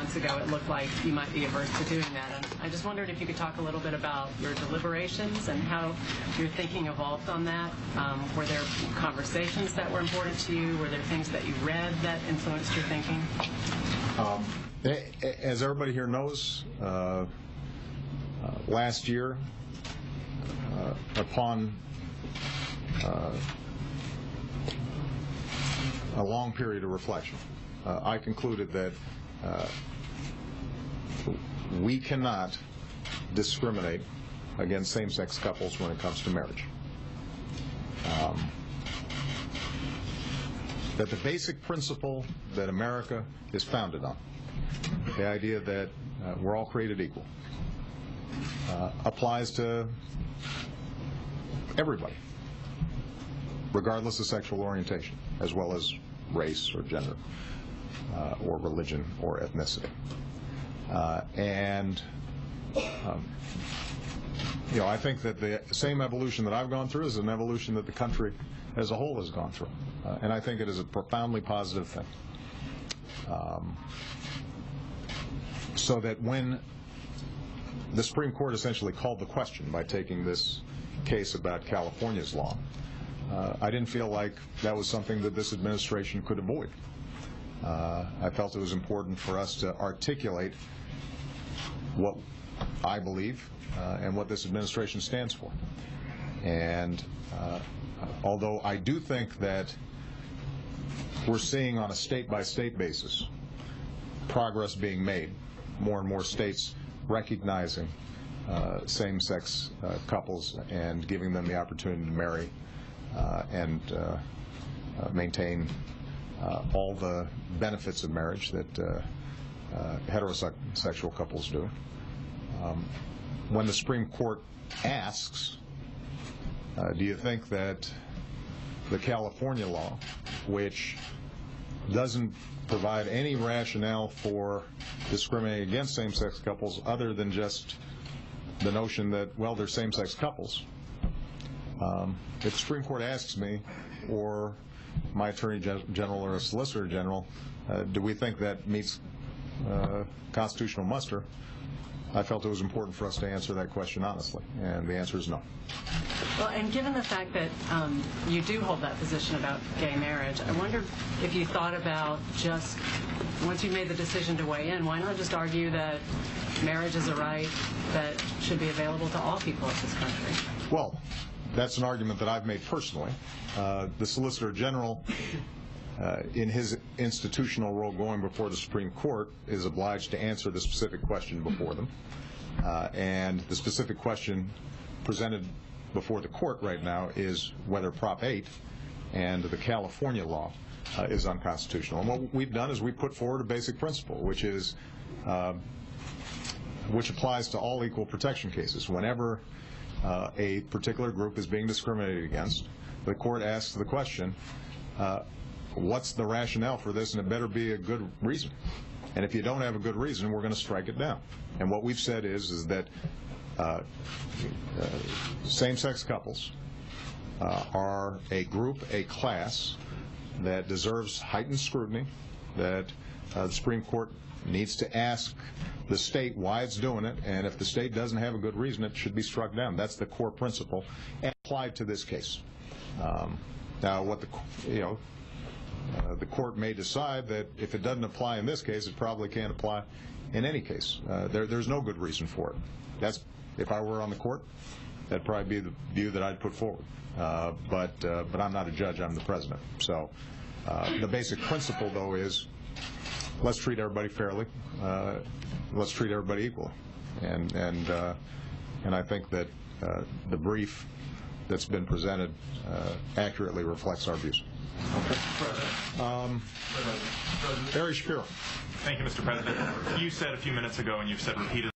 months ago, it looked like you might be averse to doing that. And I just wondered if you could talk a little bit about your deliberations and how your thinking evolved on that. Were there conversations that were important to you? Were there things that you read that influenced your thinking? As everybody here knows, last year, upon a long period of reflection, I concluded that we cannot discriminate against same-sex couples when it comes to marriage. That the basic principle that America is founded on, the idea that we're all created equal, applies to everybody, regardless of sexual orientation, as well as race or gender or religion or ethnicity. I think that the same evolution that I've gone through is an evolution that the country as a whole has gone through. And I think it is a profoundly positive thing. So that when the Supreme Court essentially called the question by taking this case about California's law, I didn't feel like that was something that this administration could avoid. I felt it was important for us to articulate what I believe and what this administration stands for. And although I do think that we're seeing on a state-by-state basis progress being made, more and more states recognizing same-sex couples and giving them the opportunity to marry and maintain all the benefits of marriage that heterosexual couples do. When the Supreme Court asks, do you think that the California law, which doesn't provide any rationale for discriminating against same-sex couples other than just the notion that, well, they're same-sex couples, if the Supreme Court asks me, or my Attorney General or a Solicitor General, do we think that meets constitutional muster, I felt it was important for us to answer that question honestly, and the answer is no. Well, and given the fact that you do hold that position about gay marriage, I wonder if you thought about just, once you made the decision to weigh in, why not just argue that marriage is a right that should be available to all people of this country? Well, that's an argument that I've made personally. The Solicitor General, in his institutional role going before the Supreme Court, is obliged to answer the specific question before them. And the specific question presented before the court right now is whether Prop 8 and the California law is unconstitutional. And what we've done is we put forward a basic principle, which is which applies to all equal protection cases. Whenever a particular group is being discriminated against, the court asks the question, what's the rationale for this, and it better be a good reason. And if you don't have a good reason, we're going to strike it down. And what we've said is that same-sex couples are a group, a class, that deserves heightened scrutiny, that the Supreme Court needs to ask the state why it's doing it, and if the state doesn't have a good reason, it should be struck down. That's the core principle, and applied to this case. Now, what the court may decide that if it doesn't apply in this case, it probably can't apply in any case. There's no good reason for it. If I were on the court, that'd probably be the view that I'd put forward. But I'm not a judge, I'm the president. So the basic principle, though, is let's treat everybody fairly. Let's treat everybody equally. And I think that the brief that's been presented accurately reflects our views. Okay. Barry Shapiro. Thank you, Mr. President. You said a few minutes ago, and you've said repeatedly,